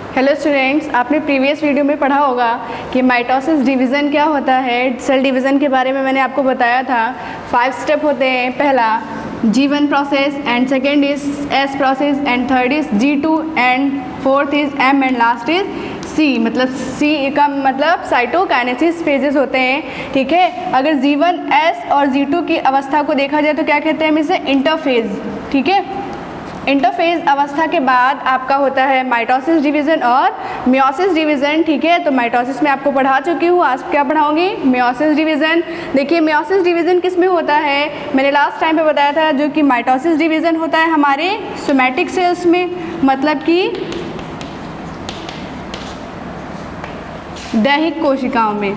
Hello students, आपने previous video में पढ़ा होगा कि माइटोसिस डिवीज़न क्या होता है। सेल डिवीज़न के बारे में मैंने आपको बताया था। 5 स्टेप होते हैं। पहला G1 process and second is S process and third is G2 and fourth is M and last is C। मतलब C का मतलब साइटोकाइनेसिस फेजेस होते हैं। ठीक है, अगर G1, S और G2 की अवस्था को देखा जाए तो क्या कहते हैं हम इसे? इंटरफेज। ठीक है, इंटरफेज अवस्था के बाद आपका होता है माइटोसिस डिवीज़न और मियोसिस डिवीज़न। ठीक है, तो माइटोसिस में आपको पढ़ा चुकी हूँ, आज क्या पढ़ाऊँगी? Meiosis division. देखिए मियोसिस डिवीज़न किस में होता है, मैंने लास्ट टाइम पे बताया था, जो कि माइटोसिस डिवीज़न होता है हमारे सोमैटिक सेल्स में, मतलब कि दैहिक कोशिकाओं में।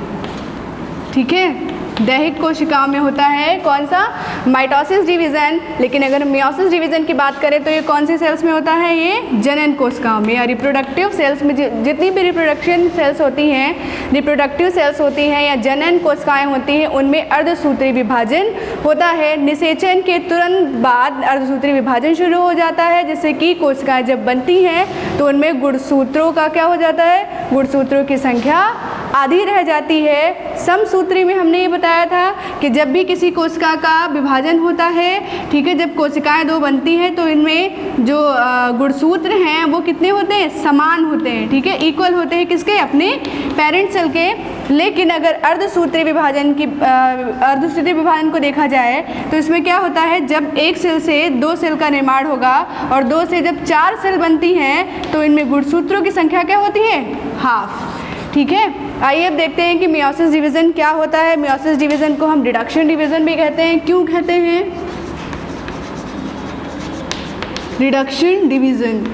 ठीक है, दैहिक कोशिकाओं में होता है कौन सा? Mitosis division. लेकिन अगर मियोसिस डिवीज़न की बात करें तो ये कौन सी सेल्स में होता है? ये जनन कोशिकाओं में या रिप्रोडक्टिव सेल्स में। जितनी भी रिप्रोडक्शन सेल्स होती हैं, रिप्रोडक्टिव सेल्स होती हैं या जनन कोशिकाएं होती हैं, उनमें अर्धसूत्री विभाजन होता है। निषेचन के तुरंत बाद अर्धसूत्री विभाजन शुरू हो जाता है, जिससे कि कोशिकाएं जब बनती हैं तो उनमें गुणसूत्रों का क्या हो जाता है? गुणसूत्रों की संख्या आधी रह जाती है। समसूत्री में हमने ये बताया था कि जब भी किसी कोशिका का विभाजन होता है, ठीक है, जब कोशिकाएं दो बनती हैं तो इनमें जो गुणसूत्र हैं वो कितने होते हैं? समान होते हैं। ठीक है, इक्वल होते हैं किसके? अपने पेरेंट सेल के। लेकिन अगर अर्धसूत्री विभाजन को देखा जाए तो इसमें क्या होता है? जब एक सेल से 2 सेल का निर्माण होगा और 2 से जब 4 सेल बनती हैं तो इनमें गुणसूत्रों की संख्या क्या होती है? हाफ। ठीक है, आइए अब देखते हैं कि मियोसिस डिवीज़न क्या होता है। मियोसिस डिवीज़न को हम रिडक्शन डिवीज़न भी कहते हैं। क्यों कहते हैं रिडक्शन डिवीज़न?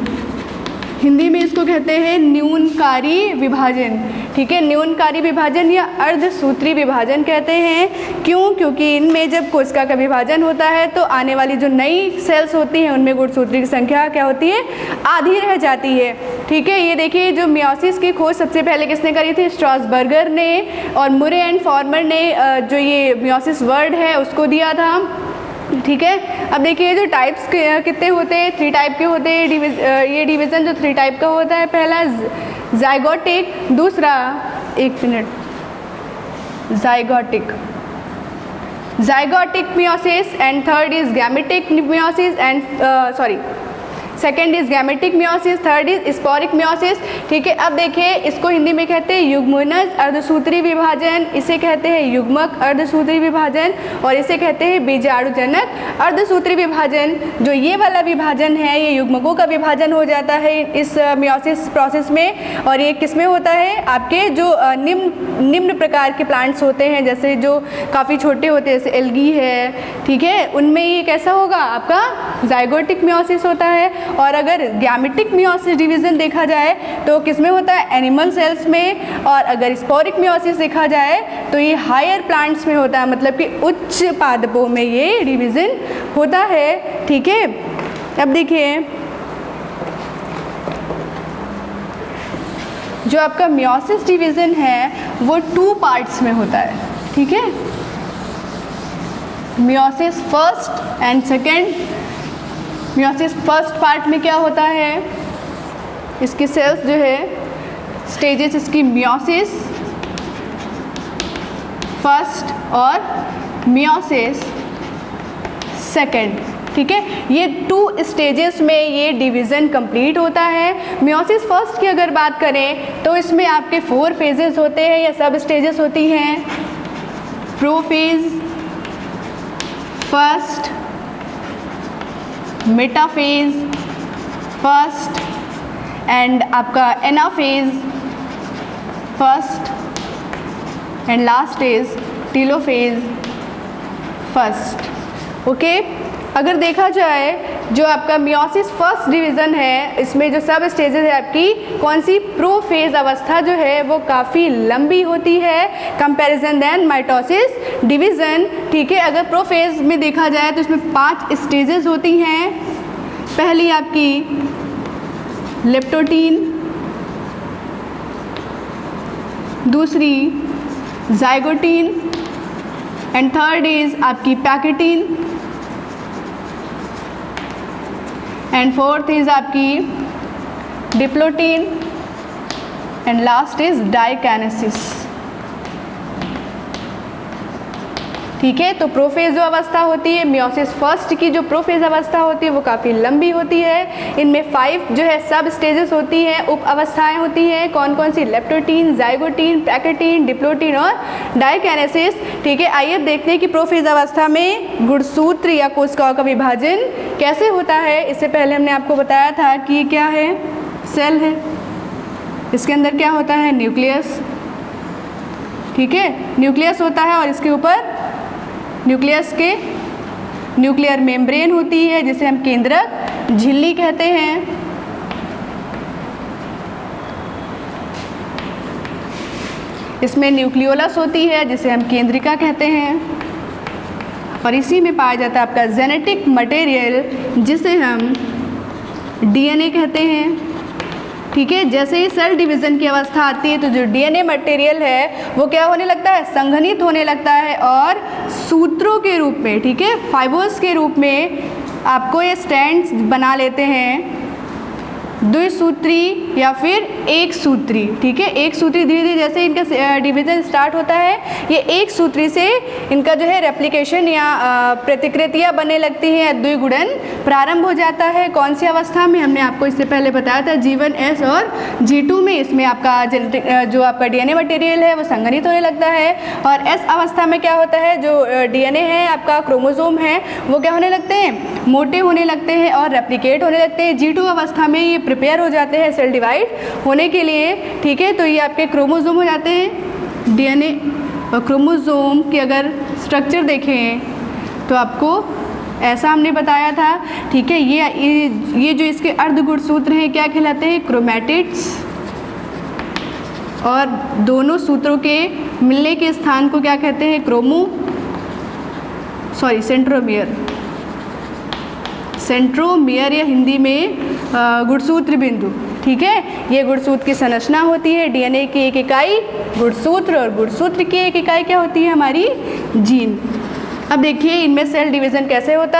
हिंदी में इसको कहते हैं न्यूनकारी विभाजन। ठीक है, न्यूनकारी विभाजन या अर्धसूत्री विभाजन कहते हैं। क्यों? क्योंकि इनमें जब कोशिका का विभाजन होता है तो आने वाली जो नई सेल्स होती हैं उनमें गुणसूत्री की संख्या क्या होती है? आधी रह जाती है। ठीक है, ये देखिए जो मियोसिस की खोज सबसे पहले किसने करी थी? स्ट्रासबर्गर ने, और मुरे एंड फॉर्मर ने जो ये मियोसिस वर्ड है उसको दिया था। ठीक है, अब देखिए जो टाइप्स कितने होते हैं? 3 टाइप के होते हैं। ये डिवीज़न जो 3 टाइप का होता है, पहला ज़ाइगोटिक, दूसरा ज़ाइगोटिक meiosis and third is gametic meiosis and second is gametic meiosis, third is sporic meiosis. ठीक है, अब देखिए इसको हिंदी में कहते हैं युग्मनज अर्धसूत्री विभाजन, इसे कहते हैं युग्मक अर्धसूत्री विभाजन, और इसे कहते हैं बीजाणुजनक अर्धसूत्री विभाजन। जो ये वाला विभाजन है ये युग्मकों का विभाजन हो जाता है इस मियोसिस प्रोसेस में। और ये किस में होता है? आपके जो निम्न प्रकार के प्लांट्स होते हैं, जैसे जो काफ़ी छोटे होते हैं, जैसे एल्गी है, ठीक है, उनमें ये कैसा होगा? आपका ज़ाइगोटिक मियोसिस होता है। और अगर गैमेटिक मियोसिस डिवीज़न देखा जाए तो किसमें होता है? एनिमल सेल्स में। और अगर स्पोरिक मियोसिस देखा जाए तो ये हायर प्लांट्स में होता है, मतलब कि उच्च पादपों में ये डिवीज़न होता है। ठीक है, अब देखिए जो आपका मियोसिस डिवीज़न है वो 2 पार्ट्स में होता है। ठीक है, meiosis first and second. Meiosis first part में क्या होता है? इसकी सेल्स जो है स्टेजेस इसकी मियोसिस फर्स्ट और मियोसिस सेकेंड। ठीक है, ये 2 स्टेजेस में ये डिवीज़न कंप्लीट होता है। मियोसिस फर्स्ट की अगर बात करें तो इसमें आपके 4 फेजेस होते हैं या सब स्टेजेस होती हैं। Prophase, first, metaphase first and आपका anaphase first and last is telophase first. Okay, अगर देखा जाए जो आपका मियोसिस फर्स्ट डिवीज़न है इसमें जो सब स्टेजेस है आपकी कौन सी? प्रोफेज अवस्था जो है वो काफ़ी लंबी होती है कंपैरिजन देन माइटोसिस डिवीज़न। ठीक है, अगर प्रोफेज में देखा जाए तो इसमें 5 स्टेजेस होती हैं। पहली आपकी लेप्टोटीन, दूसरी ज़ाइगोटीन एंड थर्ड इज़ आपकी पैकेटीन एंड फोर्थ इज़ आपकी diplotene and last is diakinesis. ठीक है, तो प्रोफेज जो अवस्था होती है, मियोसिस फर्स्ट की जो प्रोफेज अवस्था होती है वो काफ़ी लंबी होती है। इनमें 5 जो है सब स्टेजेस होती हैं, उप अवस्थाएँ होती हैं। कौन कौन सी? लेप्टोटीन, जाइगोटीन, पैकेटीन, डिप्लोटीन और डाइकाइनेसिस। ठीक है, आइए अब देखते हैं कि प्रोफेज अवस्था में गुणसूत्र या कोशिकाओं का विभाजन कैसे होता है। इससे पहले हमने आपको बताया था कि ये क्या है? सेल है। इसके अंदर क्या होता है? न्यूक्लियस। ठीक है, न्यूक्लियस होता है और इसके ऊपर न्यूक्लियस के न्यूक्लियर मेम्ब्रेन होती है जिसे हम केंद्रक झिल्ली कहते हैं। इसमें न्यूक्लियोलस होती है जिसे हम केंद्रिका कहते हैं और इसी में पाया जाता है आपका जेनेटिक मटेरियल जिसे हम डीएनए कहते हैं। ठीक है, जैसे ही सेल डिवीज़न की अवस्था आती है तो जो डीएनए मटेरियल है वो क्या होने लगता है? संघनित होने लगता है और सूत्रों के रूप में, ठीक है, फाइबर्स के रूप में आपको ये स्टैंड्स बना लेते हैं, द्विसूत्री या फिर एक सूत्री। ठीक है, एक सूत्री धीरे धीरे जैसे इनका डिवीज़न स्टार्ट होता है ये एक सूत्री से इनका जो है रेप्लिकेशन या प्रतिकृतियाँ बनने लगती हैं या द्विगुणन प्रारंभ हो जाता है। कौन सी अवस्था में? हमने आपको इससे पहले बताया था G1S और G2 में। इसमें आपका जेनेटिक जो आपका डीएनए मटेरियल है वो संघनित होने लगता है और S अवस्था में क्या होता है? जो डीएनए है आपका क्रोमोसोम है वो क्या होने लगते हैं? मोटे होने लगते हैं और रेप्लिकेट होने लगते हैं। G2 अवस्था में ये प्रिपेयर हो जाते हैं सेल डिवाइड होने के लिए। ठीक है, तो ये आपके क्रोमोसोम हो जाते हैं। डीएनए और क्रोमोसोम की अगर स्ट्रक्चर देखें तो आपको ऐसा हमने बताया था। ठीक है, ये जो इसके अर्धगुणसूत्र हैं क्या कहलाते हैं? क्रोमैटिड्स। और दोनों सूत्रों के मिलने के स्थान को क्या कहते हैं? सेंट्रोमियर। सेंट्रोमियर या हिंदी में गुणसूत्र बिंदु। ठीक है, ये गुणसूत्र की संरचना होती है। डीएनए की एक इकाई गुणसूत्र और गुणसूत्र की एक इकाई क्या होती है? हमारी जीन। अब देखिए इनमें सेल डिवीज़न कैसे होता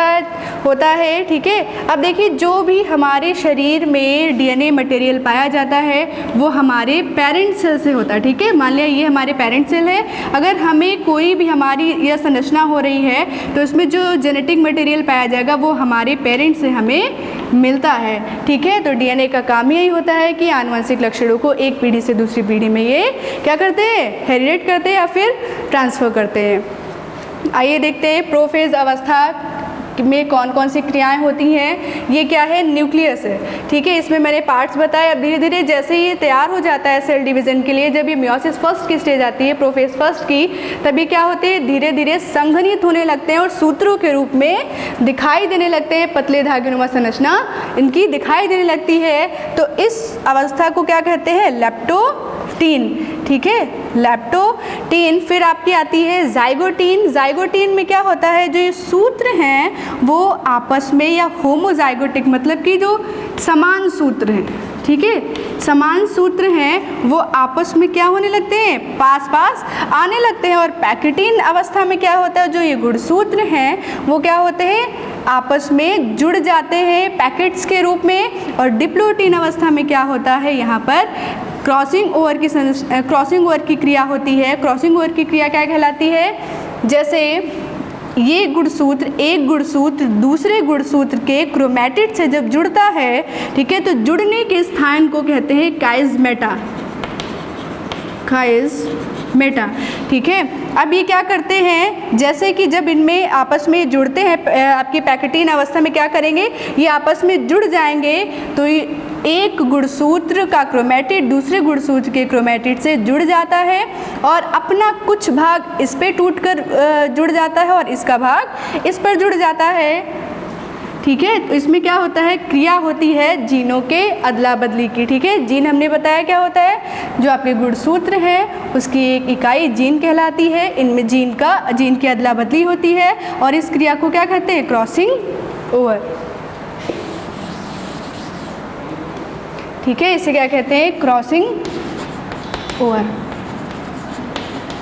है। ठीक है, अब देखिए जो भी हमारे शरीर में डीएनए मटेरियल पाया जाता है वो हमारे पेरेंट सेल से होता है। ठीक है, मान लिया ये हमारे पेरेंट सेल है। अगर हमें कोई भी हमारी यह संरचना हो रही है तो इसमें जो जेनेटिक मटेरियल पाया जाएगा वो हमारे पेरेंट से हमें मिलता है। ठीक है, तो डीएनए का काम यही होता है कि आनुवंशिक लक्षणों को एक पीढ़ी से दूसरी पीढ़ी में ये क्या करते हैं? हेरिडेट करते हैं या फिर ट्रांसफ़र करते हैं। आइए देखते हैं प्रोफेज अवस्था में कौन कौन सी क्रियाएं होती हैं। ये क्या है? न्यूक्लियस है। ठीक है, इसमें मैंने पार्ट्स बताए। अब धीरे धीरे जैसे ही ये तैयार हो जाता है सेल डिवीज़न के लिए, जब ये मियोसिस फर्स्ट की स्टेज आती है, प्रोफेज फर्स्ट की, तभी क्या होते हैं? धीरे धीरे संघनित होने लगते हैं और सूत्रों के रूप में दिखाई देने लगते हैं। पतले धागेनुमा संरचना इनकी दिखाई देने लगती है। तो इस अवस्था को क्या कहते हैं? लेप्टोटीन। ठीक है, लेप्टोटीन। फिर आपकी आती है जाइगोटीन। जाइगोटीन में क्या होता है? जो ये सूत्र हैं वो आपस में या होमोजाइगोटिक मतलब कि जो समान सूत्र हैं, ठीक है, समान सूत्र हैं वो आपस में क्या होने लगते हैं? पास पास आने लगते हैं। और पैकेटीन अवस्था में क्या होता है? जो ये गुणसूत्र हैं वो क्या होते हैं? आपस में जुड़ जाते हैं पैकेट्स के रूप में। और डिप्लोटीन अवस्था में क्या होता है? यहाँ पर क्रॉसिंग ओवर की क्रिया होती है। क्रॉसिंग ओवर की क्रिया क्या कहलाती है? जैसे ये गुणसूत्र एक गुणसूत्र दूसरे गुणसूत्र के क्रोमैटिड से जब जुड़ता है, ठीक है, तो जुड़ने के स्थान को कहते हैं काइज़मेटा। ठीक है, अब ये क्या करते हैं? जैसे कि जब इनमें आपस में जुड़ते हैं आपकी पैकेटीन अवस्था में क्या करेंगे? ये आपस में जुड़ जाएंगे तो एक गुणसूत्र का क्रोमैटिड दूसरे गुणसूत्र के क्रोमैटिड से जुड़ जाता है और अपना कुछ भाग इस पे टूटकर जुड़ जाता है और इसका भाग इस पर जुड़ जाता है। ठीक है, तो इसमें क्या होता है? क्रिया होती है जीनों के अदला बदली की। ठीक है, जीन हमने बताया क्या होता है? जो आपके गुणसूत्र हैं उसकी एक इकाई जीन कहलाती है। इनमें जीन की अदला बदली होती है और इस क्रिया को क्या कहते हैं? Crossing over. ठीक है, इसे क्या कहते हैं? Crossing over.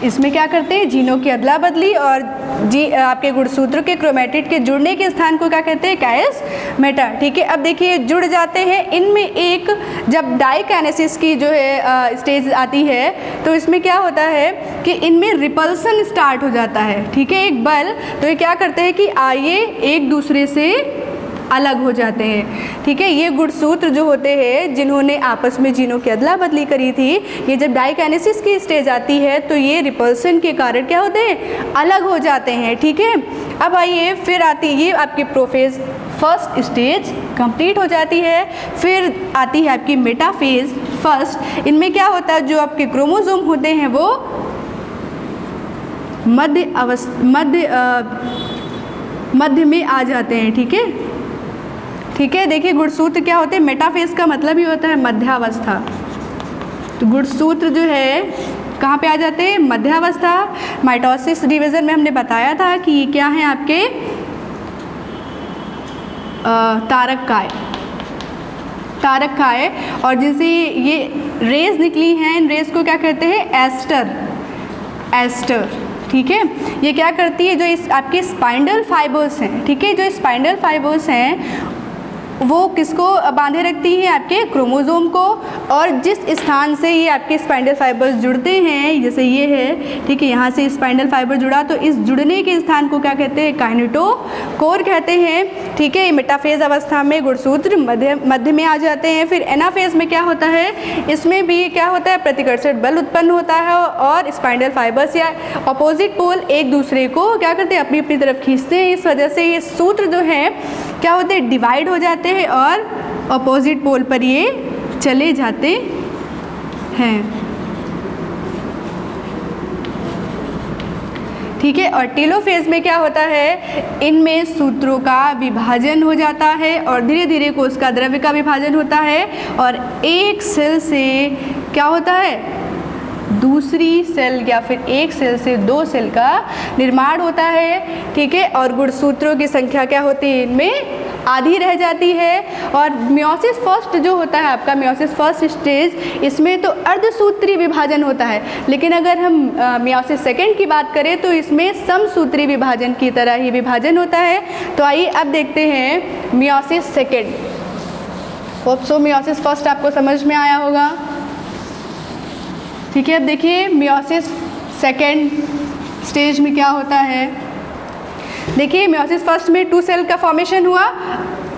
इसमें क्या करते हैं? जीनों की अदला बदली और आपके गुणसूत्र के क्रोमेटिड के जुड़ने के स्थान को क्या कहते हैं? काइनेमेटा। ठीक है, अब देखिए जुड़ जाते हैं। इनमें एक जब डाइकाइनेसिस की जो है स्टेज आती है तो इसमें क्या होता है कि इनमें रिपल्सन स्टार्ट हो जाता है। ठीक है, एक बल, तो ये क्या करते हैं कि ये एक दूसरे से अलग हो जाते हैं। ठीक है, ये गुणसूत्र जो होते हैं जिन्होंने आपस में जीनों की अदला बदली करी थी, ये जब डाइकाइनेसिस की स्टेज आती है तो ये रिपल्सन के कारण क्या होते हैं? अलग हो जाते हैं। ठीक है, अब आइए फिर आती है ये आपकी प्रोफेज, फर्स्ट स्टेज कंप्लीट हो जाती है। फिर आती है आपकी मेटाफेज फर्स्ट। इनमें क्या होता है, जो आपके क्रोमोसोम होते हैं वो मध्य में आ जाते हैं। ठीक है, ठीक है, देखिए गुणसूत्र क्या होते हैं? मेटाफेज का मतलब ही होता है मध्यावस्था। तो गुणसूत्र जो है कहाँ पे आ जाते हैं? मध्यावस्था। माइटोसिस डिवीज़न में हमने बताया था कि ये क्या है आपके तारककाय, तारककाय, और जिनसे ये रेज निकली हैं, इन रेज को क्या कहते हैं? Ester, ester. ठीक है, ये क्या करती है? जो इस आपके स्पाइंडल फाइबर्स हैं, ठीक है, जो स्पाइंडल फाइबर्स हैं वो किसको बांधे रखती हैं? आपके क्रोमोसोम को। और जिस स्थान से ये आपके स्पाइंडल फाइबर्स जुड़ते हैं, जैसे ये है, ठीक है, यहाँ से स्पाइंडल फाइबर जुड़ा तो इस जुड़ने के स्थान को क्या कहते हैं? काइनेटोकोर कहते हैं। ठीक है, मेटाफेज अवस्था में गुणसूत्र मध्य में आ जाते हैं। फिर एनाफेज में क्या होता है? इसमें भी क्या होता है? प्रतिकर्षण बल उत्पन्न होता है और स्पाइंडल फाइबर्स या अपोजिट पोल एक दूसरे को क्या करते हैं? अपनी अपनी तरफ खींचते हैं। इस वजह से ये सूत्र जो है क्या होते हैं? डिवाइड हो जाते हैं और अपोजिट पोल पर ये चले जाते हैं। ठीक है, और टेलोफेज में क्या होता है? इनमें सूत्रों का विभाजन हो जाता है और धीरे धीरे कोशिका द्रव्य का विभाजन होता है और एक सेल से क्या होता है? दूसरी सेल या फिर एक सेल से दो सेल का निर्माण होता है। ठीक है, और गुणसूत्रों की संख्या क्या होती है? इनमें आधी रह जाती है। और मियोसिस फर्स्ट जो होता है आपका, मियोसिस फर्स्ट स्टेज, इसमें तो अर्धसूत्री विभाजन होता है, लेकिन अगर हम मियोसिस सेकेंड की बात करें तो इसमें समसूत्री विभाजन की तरह ही विभाजन होता है। तो आइए अब देखते हैं meiosis second. Hope so meiosis first आपको समझ में आया होगा। ठीक है, अब देखिए मियोसिस सेकेंड स्टेज में क्या होता है। देखिए मियोसिस फर्स्ट में 2 सेल का फॉर्मेशन हुआ।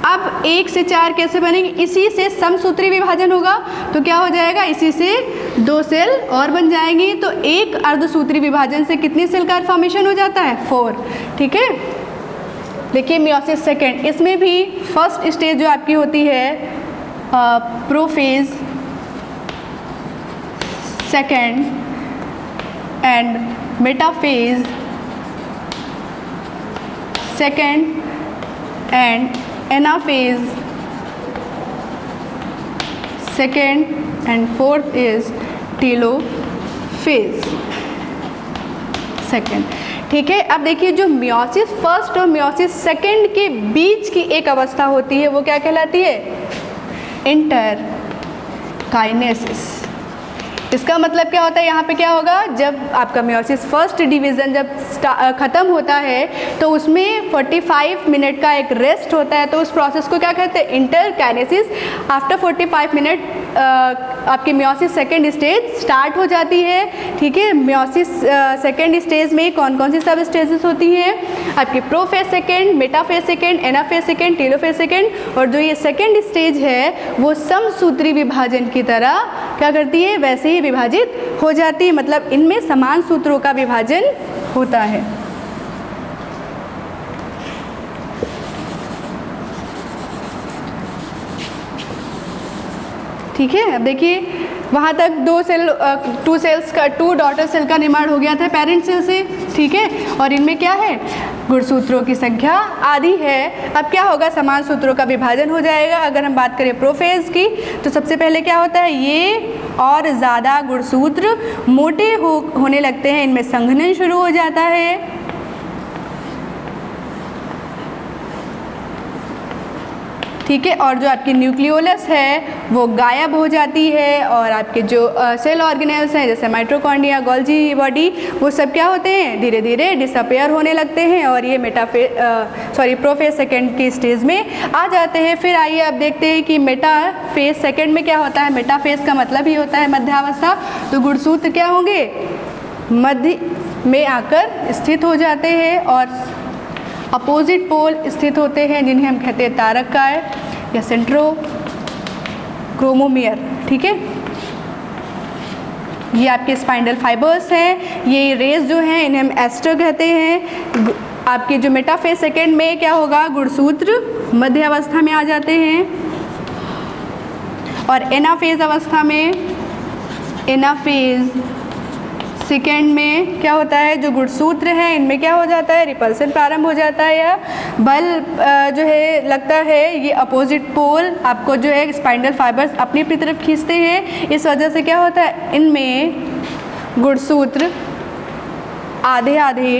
अब 1 से 4 कैसे बनेंगे? इसी से समसूत्री विभाजन होगा तो क्या हो जाएगा? इसी से 2 सेल और बन जाएंगी। तो एक अर्धसूत्री विभाजन से कितनी सेल का फॉर्मेशन हो जाता है? 4। ठीक है, देखिए मियोसिस सेकेंड, इसमें भी फर्स्ट स्टेज जो आपकी होती है prophase, second and metaphase, second and anaphase, second and fourth is telophase second. ठीक है, अब देखिए जो मियोसिस फर्स्ट और मियोसिस सेकेंड के बीच की एक अवस्था होती है वो क्या कहलाती है? Inter kinesis. इसका मतलब क्या होता है? यहाँ पे क्या होगा? जब आपका मियोसिस फर्स्ट डिवीज़न जब ख़त्म होता है तो उसमें 45 मिनट का एक रेस्ट होता है, तो उस प्रोसेस को क्या कहते हैं? Inter kinesis. आफ्टर 45 मिनट आपकी मियोसिस सेकेंड स्टेज स्टार्ट हो जाती है। ठीक है, मियोसिस सेकेंड स्टेज में कौन कौन सी सब स्टेजेस होती हैं? आपकी prophase second, metaphase second, anaphase second, telophase second. और जो ये सेकेंड स्टेज है वो समसूत्री विभाजन की तरह क्या करती है? वैसे ही विभाजित हो जाती है, मतलब इनमें समान सूत्रों का विभाजन होता है। ठीक है, अब देखिए वहाँ तक 2 डॉटर सेल का निर्माण हो गया था पेरेंट सेल से। ठीक है, और इनमें क्या है? गुणसूत्रों की संख्या आधी है। अब क्या होगा? समान सूत्रों का विभाजन हो जाएगा। अगर हम बात करें प्रोफेज की तो सबसे पहले क्या होता है? ये और ज़्यादा गुणसूत्र मोटे होने लगते हैं, इनमें संघनन शुरू हो जाता है। ठीक है, और जो आपकी न्यूक्लियोलस है वो गायब हो जाती है और आपके जो सेल ऑर्गेनेल्स हैं जैसे माइटोकॉन्ड्रिया, गोल्जी बॉडी, वो सब क्या होते हैं, धीरे धीरे डिसअपेयर होने लगते हैं और ये प्रोफेज सेकेंड की स्टेज में आ जाते हैं। फिर आइए अब देखते हैं कि मेटाफेज सेकेंड में क्या होता है। मेटाफेज का मतलब ही होता है मध्यावस्था। तो गुणसूत्र क्या होंगे, मध्य में आकर स्थित हो जाते हैं और अपोजिट पोल स्थित होते हैं जिन्हें हम कहते हैं तारककाय या सेंट्रोक्रोमोमियर। ठीक है, ये आपके स्पाइंडल फाइबर्स हैं, ये रेस जो हैं इन्हें हम एस्टर कहते हैं। आपके जो मेटाफेज सेकेंड में क्या होगा, गुणसूत्र मध्य अवस्था में आ जाते हैं और एनाफेज अवस्था में, एनाफेज सेकेंड में क्या होता है, जो गुणसूत्र हैं इनमें क्या हो जाता है, रिपल्सन प्रारंभ हो जाता है या बल जो है लगता है। ये अपोजिट पोल आपको जो है स्पाइंडल फाइबर्स अपनी तरफ खींचते हैं। इस वजह से क्या होता है, इनमें गुणसूत्र आधे आधे